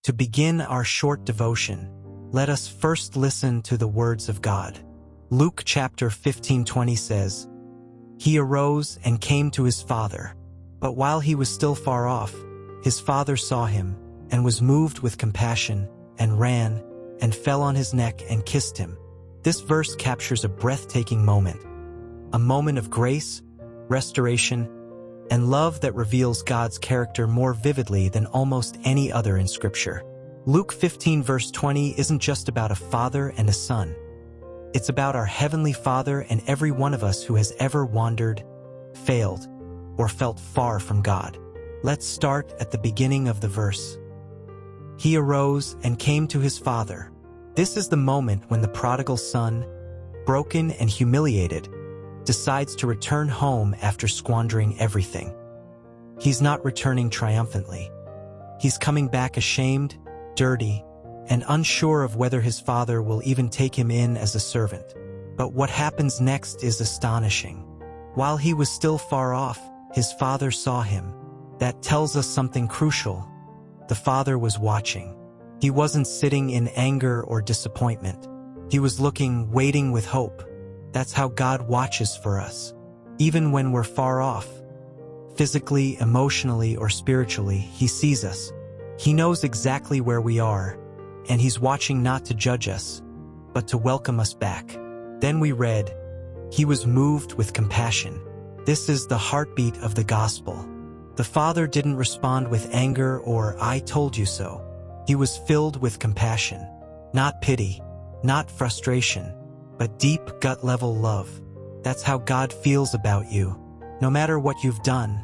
To begin our short devotion, let us first listen to the words of God. Luke chapter 15:20 says, "He arose and came to his father, but while he was still far off, his father saw him and was moved with compassion and ran and fell on his neck and kissed him." This verse captures a breathtaking moment, a moment of grace, restoration, and love that reveals God's character more vividly than almost any other in Scripture. Luke 15 verse 20 isn't just about a father and a son. It's about our Heavenly Father and every one of us who has ever wandered, failed, or felt far from God. Let's start at the beginning of the verse. He arose and came to his father. This is the moment when the prodigal son, broken and humiliated, decides to return home after squandering everything. He's not returning triumphantly. He's coming back ashamed, dirty, and unsure of whether his father will even take him in as a servant. But what happens next is astonishing. While he was still far off, his father saw him. That tells us something crucial. The father was watching. He wasn't sitting in anger or disappointment. He was looking, waiting with hope. That's how God watches for us. Even when we're far off, physically, emotionally, or spiritually, He sees us. He knows exactly where we are, and He's watching not to judge us, but to welcome us back. Then we read, He was moved with compassion. This is the heartbeat of the gospel. The Father didn't respond with anger or "I told you so." He was filled with compassion, not pity, not frustration, but deep gut-level love. That's how God feels about you. No matter what you've done,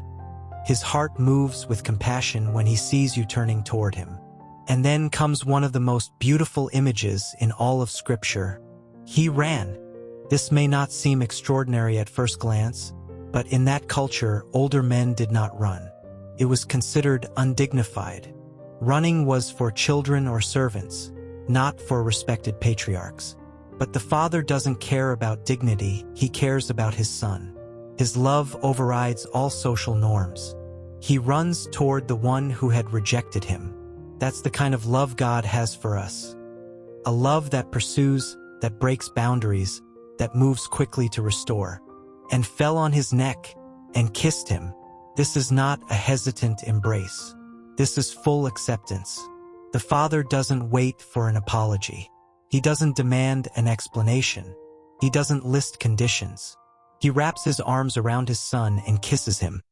His heart moves with compassion when He sees you turning toward Him. And then comes one of the most beautiful images in all of Scripture. He ran. This may not seem extraordinary at first glance, but in that culture, older men did not run. It was considered undignified. Running was for children or servants, not for respected patriarchs. But the Father doesn't care about dignity, He cares about His Son. His love overrides all social norms. He runs toward the one who had rejected Him. That's the kind of love God has for us. A love that pursues, that breaks boundaries, that moves quickly to restore. And fell on His neck and kissed Him. This is not a hesitant embrace. This is full acceptance. The Father doesn't wait for an apology. He doesn't demand an explanation. He doesn't list conditions. He wraps His arms around His Son and kisses Him.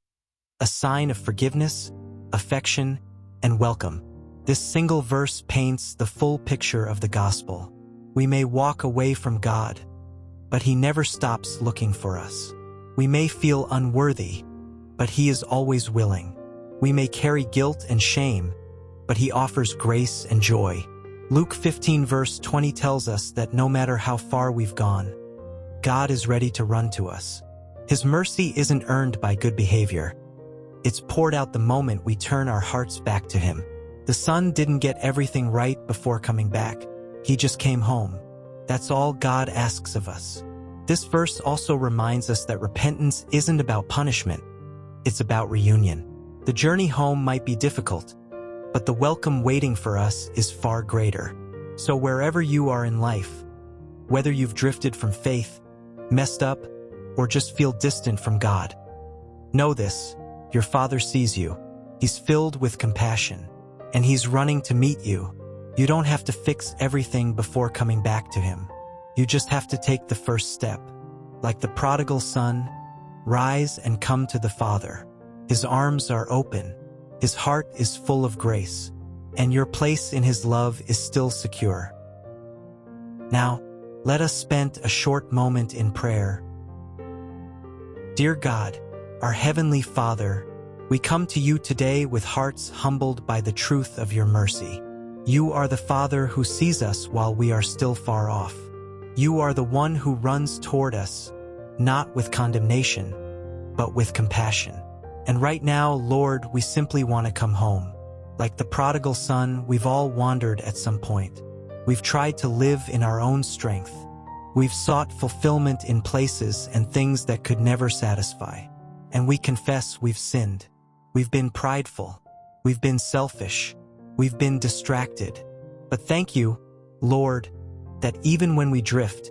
A sign of forgiveness, affection, and welcome. This single verse paints the full picture of the gospel. We may walk away from God, but He never stops looking for us. We may feel unworthy, but He is always willing. We may carry guilt and shame, but He offers grace and joy. Luke 15 verse 20 tells us that no matter how far we've gone, God is ready to run to us. His mercy isn't earned by good behavior. It's poured out the moment we turn our hearts back to Him. The Son didn't get everything right before coming back. He just came home. That's all God asks of us. This verse also reminds us that repentance isn't about punishment. It's about reunion. The journey home might be difficult, but the welcome waiting for us is far greater. So wherever you are in life, whether you've drifted from faith, messed up, or just feel distant from God, know this: your Father sees you. He's filled with compassion, and He's running to meet you. You don't have to fix everything before coming back to Him. You just have to take the first step. Like the prodigal son, rise and come to the Father. His arms are open. His heart is full of grace, and your place in His love is still secure. Now, let us spend a short moment in prayer. Dear God, our Heavenly Father, we come to You today with hearts humbled by the truth of Your mercy. You are the Father who sees us while we are still far off. You are the one who runs toward us, not with condemnation, but with compassion. And right now, Lord, we simply want to come home. Like the prodigal son, we've all wandered at some point. We've tried to live in our own strength. We've sought fulfillment in places and things that could never satisfy. And we confess we've sinned. We've been prideful. We've been selfish. We've been distracted. But thank you, Lord, that even when we drift,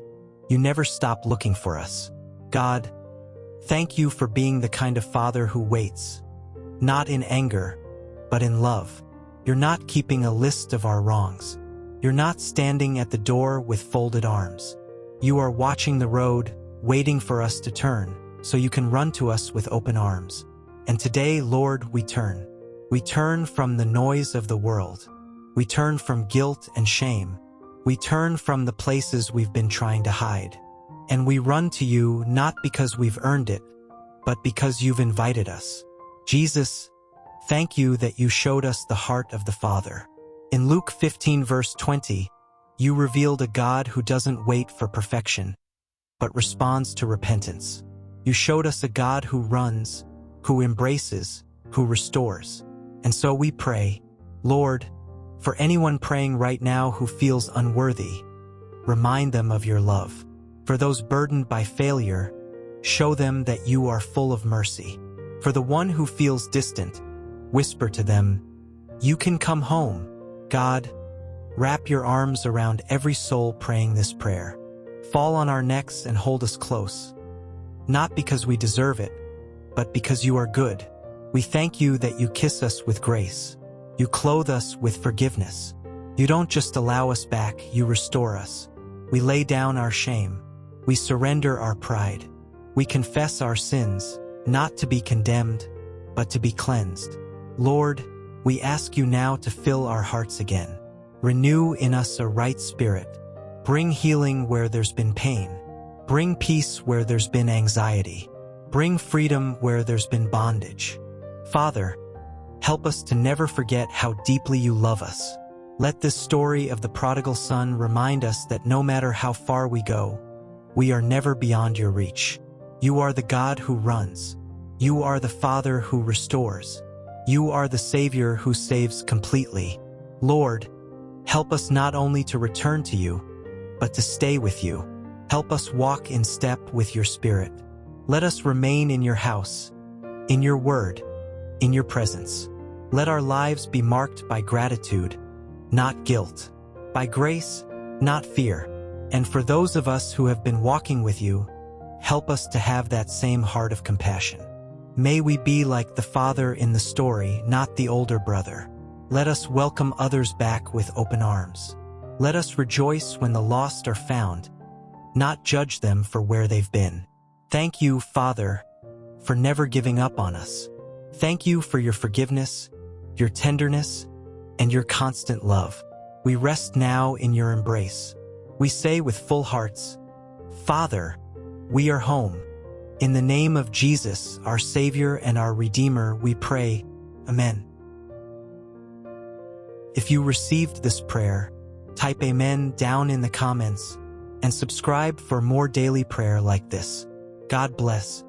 you never stop looking for us. God, thank you for being the kind of Father who waits, not in anger, but in love. You're not keeping a list of our wrongs. You're not standing at the door with folded arms. You are watching the road, waiting for us to turn, so you can run to us with open arms. And today, Lord, we turn. We turn from the noise of the world. We turn from guilt and shame. We turn from the places we've been trying to hide. And we run to you not because we've earned it, but because you've invited us. Jesus, thank you that you showed us the heart of the Father. In Luke 15 verse 20, you revealed a God who doesn't wait for perfection, but responds to repentance. You showed us a God who runs, who embraces, who restores. And so we pray, Lord, for anyone praying right now who feels unworthy, remind them of your love. For those burdened by failure, show them that you are full of mercy. For the one who feels distant, whisper to them, you can come home. God, wrap your arms around every soul praying this prayer. Fall on our necks and hold us close. Not because we deserve it, but because you are good. We thank you that you kiss us with grace. You clothe us with forgiveness. You don't just allow us back, you restore us. We lay down our shame. We surrender our pride. We confess our sins, not to be condemned, but to be cleansed. Lord, we ask you now to fill our hearts again. Renew in us a right spirit. Bring healing where there's been pain. Bring peace where there's been anxiety. Bring freedom where there's been bondage. Father, help us to never forget how deeply you love us. Let this story of the prodigal son remind us that no matter how far we go, we are never beyond your reach. You are the God who runs. You are the Father who restores. You are the Savior who saves completely. Lord, help us not only to return to you, but to stay with you. Help us walk in step with your Spirit. Let us remain in your house, in your word, in your presence. Let our lives be marked by gratitude, not guilt, by grace, not fear. And for those of us who have been walking with you, help us to have that same heart of compassion. May we be like the father in the story, not the older brother. Let us welcome others back with open arms. Let us rejoice when the lost are found, not judge them for where they've been. Thank you, Father, for never giving up on us. Thank you for your forgiveness, your tenderness, and your constant love. We rest now in your embrace. We say with full hearts, Father, we are home. In the name of Jesus, our Savior and our Redeemer, we pray, Amen. If you received this prayer, type Amen down in the comments and subscribe for more daily prayer like this. God bless.